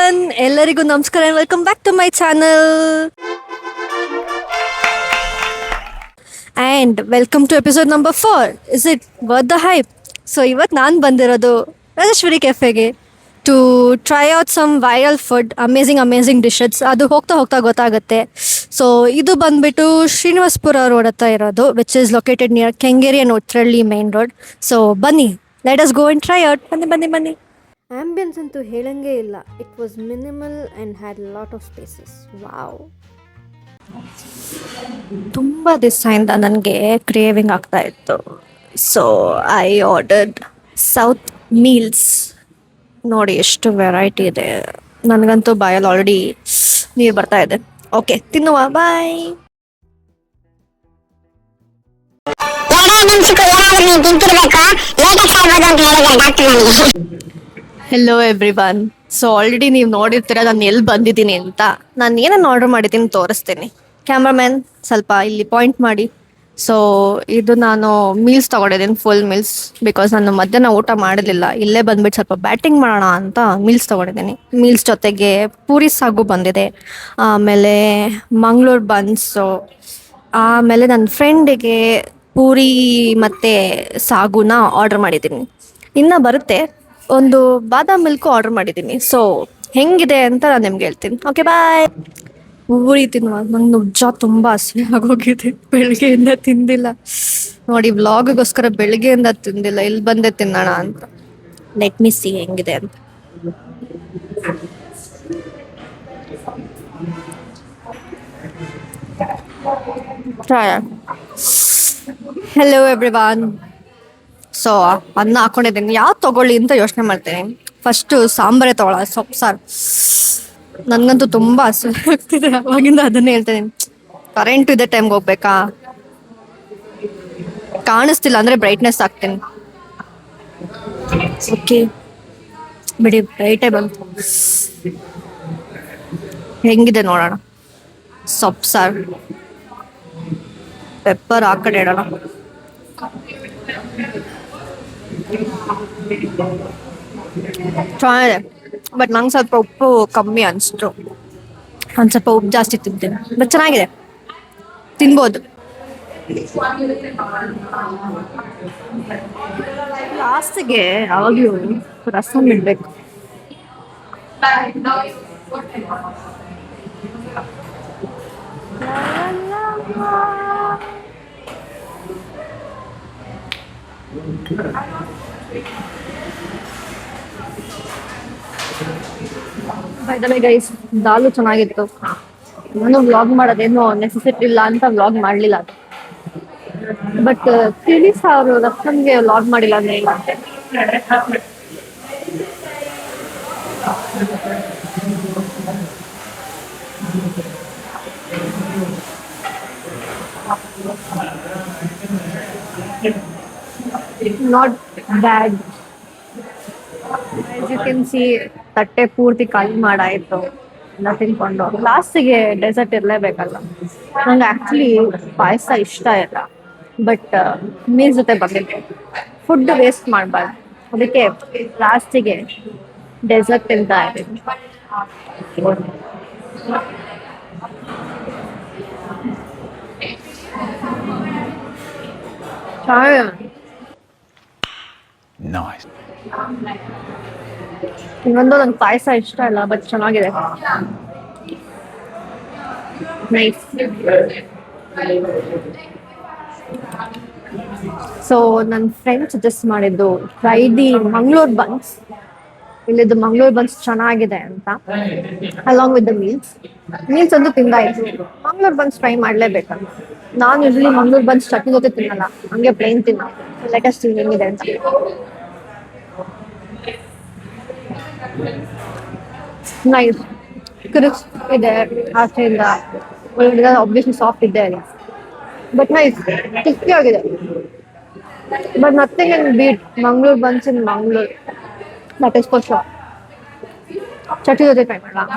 Everyone, ಎಲ್ಲರಿಗೂ ನಮಸ್ಕಾರ and welcome back to my channel and welcome to episode number 4. Is it worth the hype? So ಇವತ್ತು ನಾನು ಬಂದಿರೋದು ರಾಜೇಶ್ವರಿ ಕೆಫೆಗೆ to try out some viral food, amazing dishes. ಅದು ಹೋಗ್ತಾ ಹೋಗ್ತಾ ಗೊತ್ತಾಗುತ್ತೆ. ಸೊ ಇದು ಬಂದ್ಬಿಟ್ಟು ಶ್ರೀನಿವಾಸಪುರ ರೋಡ್ ಹತ್ರ ಇರೋದು, which is located near Kengeri and Uttarahalli main road. So ಬನ್ನಿ, let us go and try out. ಬನ್ನಿ. ಆಂಬಿಯನ್ಸ್ ಅಂತೂ ಹೇಳಂಗೇ ಇಲ್ಲ. It was minimal and had lot of spaces. Wow, ತುಂಬ ದಿವಸದಿಂದ ನನಗೆ ಕ್ರೇವಿಂಗ್ ಆಗ್ತಾ ಇತ್ತು. So I ordered south meals. ನೋಡಿ ಎಷ್ಟು ವೆರೈಟಿ ಇದೆ. ನನಗಂತೂ ಬಾಯಲ್ಲಿ ಆಲ್ರೆಡಿ ನೀರು ಬರ್ತಾ ಇದೆ. ಓಕೆ, ತಿನ್ನುವ. Bye. Hello everyone. So already ನೀವು ನೋಡಿರ್ತೀರ ನಾನು ಎಲ್ಲಿ ಬಂದಿದ್ದೀನಿ ಅಂತ. ನಾನು ಏನನ್ನು ಆರ್ಡರ್ ಮಾಡಿದ್ದೀನಿ ತೋರಿಸ್ತೀನಿ. ಕ್ಯಾಮ್ರಾಮ್ಯಾನ್ ಸ್ವಲ್ಪ ಇಲ್ಲಿ ಪಾಯಿಂಟ್ ಮಾಡಿ. ಸೊ ಇದು ನಾನು ಮೀಲ್ಸ್ ತೊಗೊಂಡಿದ್ದೀನಿ, ಫುಲ್ ಮೀಲ್ಸ್. ಬಿಕಾಸ್ ನಾನು ಮಧ್ಯಾಹ್ನ ಊಟ ಮಾಡಿರಲಿಲ್ಲ, ಇಲ್ಲೇ ಬಂದ್ಬಿಟ್ಟು ಸ್ವಲ್ಪ ಬ್ಯಾಟಿಂಗ್ ಮಾಡೋಣ ಅಂತ ಮೀಲ್ಸ್ ತೊಗೊಂಡಿದ್ದೀನಿ. ಮೀಲ್ಸ್ ಜೊತೆಗೆ ಪೂರಿ ಸಾಗು ಬಂದಿದೆ, ಆಮೇಲೆ ಮಂಗಳೂರು ಬನ್ಸು, ಆಮೇಲೆ ನನ್ನ ಫ್ರೆಂಡಿಗೆ ಪೂರಿ ಮತ್ತು ಸಾಗುನ ಆರ್ಡರ್ ಮಾಡಿದ್ದೀನಿ. ಇನ್ನು ಬರುತ್ತೆ ಒಂದು ಬಾದಾಮ್ ಮಿಲ್ಕು ಆರ್ಡರ್ ಮಾಡಿದ್ದೀನಿ. ಸೊ ಹೆಂಗಿದೆ ಅಂತ ನಾನು ನಿಮ್ಗೆ ಹೇಳ್ತೀನಿ. ಓಕೆ, ಬಾಯ್. ಪೂರಿ ತಿನ್ನುವಾಗ ನಂಗೆ ನಿಜ ತುಂಬ ಹಸಿವೆ ಆಗೋಗಿದೆ. ಬೆಳಗ್ಗೆಯಿಂದ ತಿಂದಿಲ್ಲ ನೋಡಿ, ವ್ಲಾಗಿಗೋಸ್ಕರ ಬೆಳಗ್ಗೆಯಿಂದ ತಿಂದಿಲ್ಲ, ಇಲ್ಲಿ ಬಂದೆ ತಿನ್ನೋಣ ಅಂತ. ಲೆಟ್ ಮಿ ಸಿ ಹೆಂಗಿದೆ ಅಂತ. Hello everyone. ಸೊ ಅನ್ನ ಹಾಕೊಂಡಿದ್ದೀನಿ, ಯಾವ್ದು ತೊಗೊಳ್ಳಿ ಅಂತ ಯೋಚನೆ ಮಾಡ್ತೀನಿ. ಫಸ್ಟು ಸಾಂಬಾರೇ ತೊಗೊಳ, ಸೊಪ್ಪು ಸಾರು. ನನಗಂತೂ ತುಂಬ ಹಸಿವೆ ಆಗ್ತಿದೆ, ಅವಾಗಿಂದ ಅದನ್ನೇ ಹೇಳ್ತೀನಿ. ಕರೆಂಟ್ ಇದೆ ಟೈಮ್ಗೆ ಹೋಗ್ಬೇಕಾ? ಕಾಣಿಸ್ತಿಲ್ಲ ಅಂದರೆ ಬ್ರೈಟ್ನೆಸ್ ಹಾಕ್ತೀನಿ. ಓಕೆ ಬಿಡಿ, ಬ್ರೈಟೇ ಬಂತು. ಹೆಂಗಿದೆ ನೋಡೋಣ. ಸೊಪ್ಪು ಸಾರು, ಪೆಪ್ಪರ್ ಆ ಕಡೆ ಇಡೋಣ. ಚೆನ್ನಾಗಿದೆ, ಬಟ್ ನಂಗೆ ಸ್ವಲ್ಪ ಉಪ್ಪು ಕಮ್ಮಿ ಅನಿಸ್ತು. ಒಂದು ಸ್ವಲ್ಪ ಉಪ್ಪು ಜಾಸ್ತಿ ತಿಂತೀನಿ, ಬಟ್ ಚೆನ್ನಾಗಿದೆ, ತಿನ್ಬೋದು. ಲಾಸ್ಟಿಗೆ ಯಾವಾಗಲೂ ರಸಮ್ ಇಡಬೇಕು. ಬೈ ದ ವೇ ಗೈಸ್, ದಾಲು ಚೆನ್ನಾಗಿತ್ತು. ನಾನು ವ್ಲಾಗ್ ಮಾಡೋದೇನೋ ನೆಸೆಸಿಟಿ ಇಲ್ಲ ಅಂತ ವ್ಲಾಗ್ ಮಾಡಲಿಲ್ಲ. ಬಟ್ ತಿಳಿ ಸಾರು ರಸಮ್ಗೆ ವ್ಲಾಗ್ ಮಾಡಿಲ್ಲ ಅಂದ್ರೆ ಇಲ್ಲ. Not bad. As you can see, ತಟ್ಟೆ ಪೂರ್ತಿ ಖಾಲಿ ಮಾಡಾಯಿತು ಎಲ್ಲ ತಿನ್ಕೊಂಡು. ಲಾಸ್ಟಿಗೆ ಡೆಸರ್ಟ್ ಇರಲೇಬೇಕಲ್ಲ. ನಂಗೆ ಆ್ಯಕ್ಚುಲಿ ಪಾಯಸ ಇಷ್ಟ ಇಲ್ಲ, ಬಟ್ ಮೀಲ್ಸ್ ಜೊತೆ ಬಂದಿದ್ದೆ. ಫುಡ್ ವೇಸ್ಟ್ ಮಾಡಬಾರ್ದು, ಅದಕ್ಕೆ ಲಾಸ್ಟಿಗೆ ಡೆಸರ್ಟ್ ತಿಂತ ಇದ್ದೀನಿ. ಇನ್ನೊಂದು, ನಂಗೆ ಪಾಯಸ ಇಷ್ಟ ಇಲ್ಲ, ಬಟ್ ಚೆನ್ನಾಗಿದೆ. ನೈಸ್. ಸೊ ನನ್ನ ಫ್ರೆಂಡ್ ಸಜೆಸ್ಟ್ ಮಾಡಿದ್ದು ಟ್ರೈ ದಿ ಮಂಗಳೂರು ಬನ್ಸ್. ಇಲ್ಲಿದ್ದು ಮಂಗಳೂರು ಬನ್ಸ್ ಚೆನ್ನಾಗಿದೆ ಅಂತ, ಅಲಾಂಗ್ ವಿತ್ ದ ಮೀಲ್ಸ್ ಅಂತೂ ತಿಂದಾಯ್ತು. ಮಂಗಳೂರು ಬನ್ಸ್ ಟ್ರೈ ಮಾಡಲೇಬೇಕಂತ. ನಾನು ಯೂಶಲಿ ಮಂಗಳೂರು ಬನ್ಸ್ ಚಟ್ನಿ ಜೊತೆ ತಿನ್ನಲ್ಲ, ಹಂಗೆ ಪ್ಲೇನ್ ತಿನ್ನೋ. ಲೇಟೆಸ್ಟ್ ಹೆಂಗಿದೆ ಅಂತ. ನೈಸ್, ಕ್ರಿಸ್ಪ್ ಇದೆ ಆಚೆಯಿಂದ, ಒಳಗಡೆ ಆಬ್ವಿಯಸ್ಲಿ ಸಾಫ್ಟ್ ಇದೆ ಅಲ್ಲ, ಬಟ್ ನೈಸ್, ಕ್ರಿಸ್ಪಿ ಆಗಿದೆ. But nothing in beat Mangaluru buns in Mangaluru, that is for sure. Chutney ಜೊತೆ ಟ್ರೈ ಮಾಡೋಣ.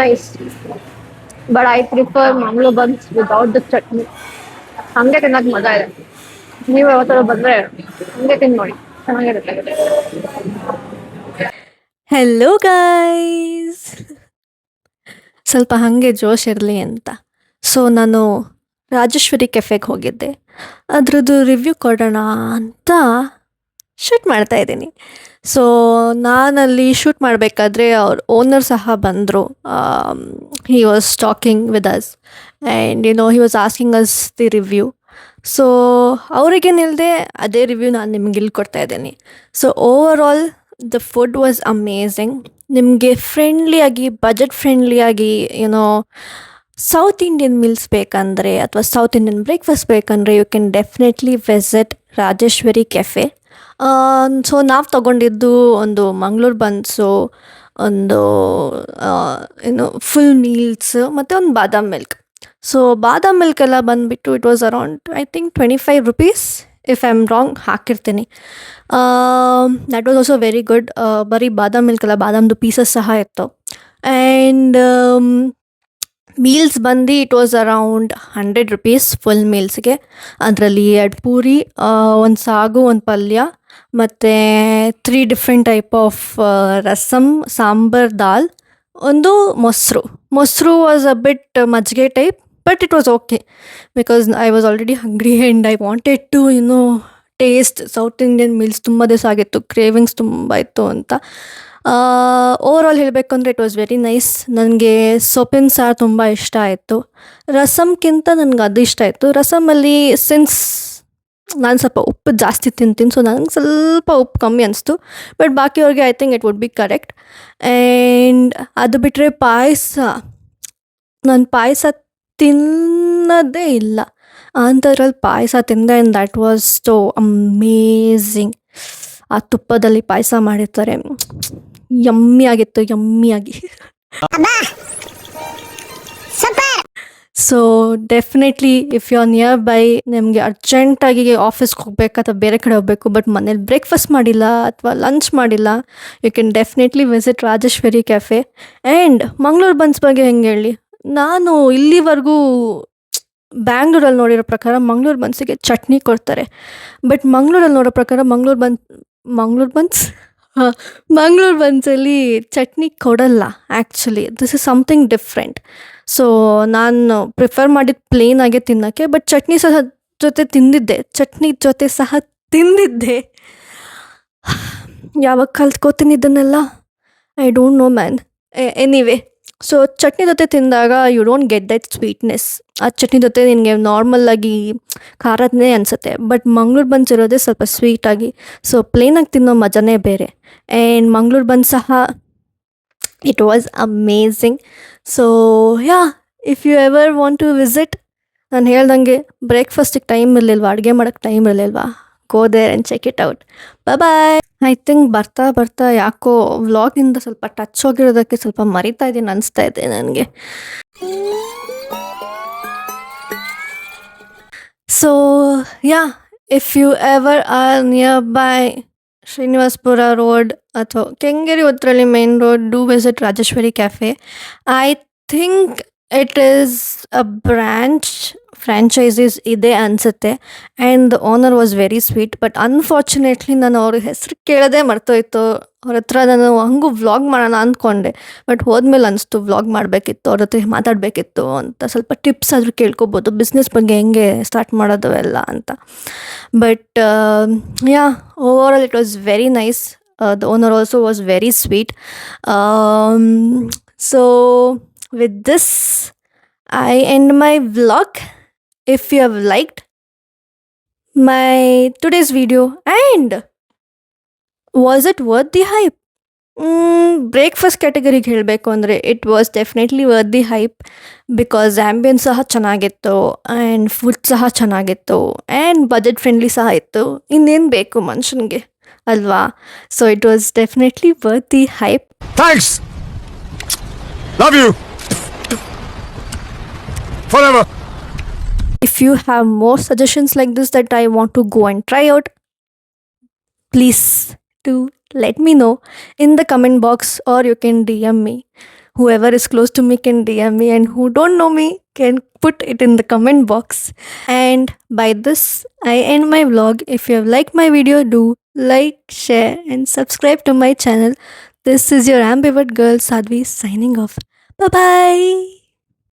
Nice, but I prefer Mangaluru buns without the chutney. ಹಂಗೆ ತಿನ್ನೋಕೆ ಮಜಾ ಇದೆ. ನೀವು ಯಾವತ್ತಾದ್ರು ಬಂದರೆ ಹಂಗೆ ತಿಂದು ನೋಡಿ, ಚೆನ್ನಾಗಿರುತ್ತೆ. ಹೆಲೋ ಗೈಸ್, ಸ್ವಲ್ಪ ಹಾಗೆ ಜೋಶ್ ಇರಲಿ ಅಂತ ಸೊ ನಾನು ರಾಜೇಶ್ವರಿ ಕೆಫೆಗೆ ಹೋಗಿದ್ದೆ. ಅದ್ರದ್ದು ರಿವ್ಯೂ ಕೊಡೋಣ ಅಂತ ಶೂಟ್ ಮಾಡ್ತಾ ಇದ್ದೀನಿ. ಸೊ ನಾನಲ್ಲಿ ಶೂಟ್ ಮಾಡಬೇಕಾದ್ರೆ ಅವ್ರ ಓನರ್ ಸಹ ಬಂದರು. He was talking with us and he was asking us the review. So ಅವ್ರಿಗೇನಿಲ್ಲದೆ ಅದೇ ರಿವ್ಯೂ ನಾನು ನಿಮ್ಗೆ ಇಲ್ಲಿ ಕೊಡ್ತಾ ಇದ್ದೀನಿ. So over all the food was amazing. ನಿಮಗೆ ಫ್ರೆಂಡ್ಲಿಯಾಗಿ, ಬಜೆಟ್ ಫ್ರೆಂಡ್ಲಿಯಾಗಿ ಸೌತ್ ಇಂಡಿಯನ್ ಮೀಲ್ಸ್ ಬೇಕಂದರೆ ಅಥವಾ ಸೌತ್ ಇಂಡಿಯನ್ ಬ್ರೇಕ್ಫಾಸ್ಟ್ ಬೇಕಂದರೆ you can definitely visit Rajeshwari cafe. So ನಾವು ತೊಗೊಂಡಿದ್ದು ಒಂದು ಮಂಗಳೂರು ಬನ್ಸು, ಒಂದು ಫುಲ್ ಮೀಲ್ಸ್ ಮತ್ತು ಒಂದು badam milk. So badam milk ಎಲ್ಲ ಬಂದುಬಿಟ್ಟು it was around I think 25 rupees, if I am wrong ಹಾಕಿರ್ತೀನಿ. That was also very good. ಬರೀ ಬಾದಾಮ್ ಮಿಲ್ಕ್ ಅಲ್ಲ, ಬಾದಾಮ್ದು ಪೀಸಸ್ ಸಹ ಇತ್ತು. ಆ್ಯಂಡ್ ಮೀಲ್ಸ್ ಬಂದು it was around 100 rupees full ಮೀಲ್ಸ್ಗೆ. ಅದರಲ್ಲಿ 2 ಪೂರಿ, ಒಂದು ಸಾಗು, ಒಂದು ಪಲ್ಯ ಮತ್ತು 3 different type of rasam, sambar, dal, ಒಂದು ಮೊಸರು ವಾಸ್ ಅ ಬಿಟ್ ಮಜ್ಜಿಗೆ type, but it was okay because I was already hungry and I wanted to taste south Indian meals. ತುಂಬ ದಿವಸ ಆಗಿತ್ತು, ಕ್ರೇವಿಂಗ್ಸ್ ತುಂಬ ಇತ್ತು ಅಂತ. ಓವರ್ ಆಲ್ ಹೇಳಬೇಕು ಅಂದರೆ ಇಟ್ ವಾಸ್ ವೆರಿ ನೈಸ್. ನನಗೆ ಸೊಪ್ಪಿನ ಸಾರು ತುಂಬ ಇಷ್ಟ ಆಯಿತು. ರಸಮ್ಗಿಂತ ನನಗೆ ಅದು ಇಷ್ಟ ಆಯಿತು. ರಸಮಲ್ಲಿ ಸಿನ್ಸ್ ನಾನು ಸ್ವಲ್ಪ ಉಪ್ಪು ಜಾಸ್ತಿ ತಿಂತೀನಿ, ಸೊ ನನಗೆ ಸ್ವಲ್ಪ ಉಪ್ಪು ಕಮ್ಮಿ ಅನಿಸ್ತು. ಬಟ್ ಬಾಕಿಯವ್ರಿಗೆ I think it would be correct. And ಅದು ಬಿಟ್ಟರೆ ಪಾಯಸ, ನಾನು ಪಾಯಸ ತಿನ್ನೋದೇ ಇಲ್ಲ, ಅಂಥದ್ರಲ್ಲಿ ಪಾಯಸ ತಿಂದೆ and that was so amazing. ಆ ತುಪ್ಪದಲ್ಲಿ ಪಾಯಸ ಮಾಡಿರ್ತಾರೆ, ಯಮ್ಮಿ ಆಗಿತ್ತು, ಯಮ್ಮಿಯಾಗಿ. So definitely if you are near by, ನಿಮಗೆ ಅರ್ಜೆಂಟಾಗಿ ಆಫೀಸ್ಗೆ ಹೋಗ್ಬೇಕು ಅಥವಾ ಬೇರೆ ಕಡೆ ಹೋಗಬೇಕು, ಬಟ್ ಮನೇಲಿ ಬ್ರೇಕ್ಫಾಸ್ಟ್ ಮಾಡಿಲ್ಲ ಅಥವಾ ಲಂಚ್ ಮಾಡಿಲ್ಲ, you can definitely visit Rajeshwari Cafe. And Mangaluru buns ಬಗ್ಗೆ ಹೆಂಗೆ ಹೇಳಿ, ನಾನು ಇಲ್ಲಿವರೆಗೂ ಬ್ಯಾಂಗ್ಳೂರಲ್ಲಿ ನೋಡಿರೋ ಪ್ರಕಾರ ಮಂಗಳೂರು ಬನ್ಸಿಗೆ ಚಟ್ನಿ ಕೊಡ್ತಾರೆ, ಬಟ್ ಮಂಗಳೂರಲ್ಲಿ ನೋಡೋ ಪ್ರಕಾರ ಮಂಗಳೂರು ಬನ್ಸಲ್ಲಿ ಚಟ್ನಿ ಕೊಡಲ್ಲ. Actually this is something different. So ನಾನು ಪ್ರಿಫರ್ ಮಾಡಿದ್ದು ಪ್ಲೇನ್ ಆಗೇ ತಿನ್ನೋಕ್ಕೆ, ಬಟ್ ಚಟ್ನಿ ಜೊತೆ ಸಹ ತಿಂದಿದ್ದೆ. ಯಾವಾಗ ಕಲ್ತ್ಕೋತೀನಿ ಇದನ್ನೆಲ್ಲ, I don't know man. Anyway, so chutney ಜೊತೆ ತಿಂದಾಗ you don't get that sweetness. ಆ ಚಟ್ನಿ ಜೊತೆ ನಿನಗೆ ನಾರ್ಮಲ್ಲಾಗಿ ಖಾರನೇ ಅನಿಸುತ್ತೆ, ಬಟ್ ಮಂಗಳೂರು ಬನ್ಸ್ ಇರೋದೇ ಸ್ವಲ್ಪ ಸ್ವೀಟಾಗಿ. ಸೊ ಪ್ಲೇನಾಗಿ ತಿನ್ನೋ ಮಜಾನೇ ಬೇರೆ. ಆ್ಯಂಡ್ ಮಂಗಳೂರು ಬನ್ಸ್ ಸಹ it was amazing. So yeah, if you ever want to visit, ನಾನು ಹೇಳ್ದಂಗೆ ಬ್ರೇಕ್ಫಾಸ್ಟಿಗೆ ಟೈಮ್ ಇರಲಿಲ್ವಾ, ಅಡುಗೆ ಮಾಡೋಕ್ಕೆ ಟೈಮ್ ಇರಲಿಲ್ವಾ, go there and check it out. Bye. I think ಬರ್ತಾ ಯಾಕೋ ವ್ಲಾಗಿಂದ ಸ್ವಲ್ಪ ಟಚ್ ಹೋಗಿರೋದಕ್ಕೆ ಸ್ವಲ್ಪ ಮರಿತಾ ಇದ್ದೀನಿ ಅನಿಸ್ತಾ ಇದೆ ನನಗೆ. So yeah, if you ever are near by Srinivasapura road ಅಥವಾ Kengeri Uttarahalli main road, do visit Rajeshwari cafe. I think it is a franchisees ಇದೆ ಅನಿಸುತ್ತೆ. And the owner was very sweet, but unfortunately ನಾನು ಅವ್ರ ಹೆಸರು ಕೇಳೋದೇ ಮರ್ತೋಯ್ತು. ಅವ್ರ ಹತ್ರ ನಾನು ಹಂಗೂ ವ್ಲಾಗ್ ಮಾಡೋಣ ಅಂದ್ಕೊಂಡೆ, ಬಟ್ ಹೋದ್ಮೇಲೆ ಅನಿಸ್ತು ವ್ಲಾಗ್ ಮಾಡಬೇಕಿತ್ತು, ಅವ್ರ ಹತ್ರ ಮಾತಾಡಬೇಕಿತ್ತು ಅಂತ. ಸ್ವಲ್ಪ ಟಿಪ್ಸ್ ಆದರೂ ಕೇಳ್ಕೊಬೋದು, ಬಿಸ್ನೆಸ್ ಬಗ್ಗೆ ಹೆಂಗೆ ಸ್ಟಾರ್ಟ್ ಮಾಡೋದು ಎಲ್ಲ ಅಂತ. But yeah, over all it was very nice. The owner also was very sweet. So with this, I end my vlog. If you have liked my today's video, and was it worth the hype? Breakfast ಕ್ಯಾಟಗರಿಗೆ ಹೇಳಬೇಕು ಅಂದರೆ it was definitely worth the hype, because ambience ಸಹ ಚೆನ್ನಾಗಿತ್ತು and food ಸಹ ಚೆನ್ನಾಗಿತ್ತು and budget friendly ಸಹ ಇತ್ತು. ಇನ್ನೇನು ಬೇಕು ಮನುಷ್ಯನಿಗೆ ಅಲ್ವಾ? So it was definitely worth the hype. Thanks, love you forever. If you have more suggestions like this that I want to go and try out, please do let me know in the comment box, or you can DM me. Whoever is close to me can DM me, and who don't know me can put it in the comment box. And by this, I end my vlog. If you have liked my video, do like, share, and subscribe to my channel. This is your ambivert girl Sadhvi signing off. Bye bye.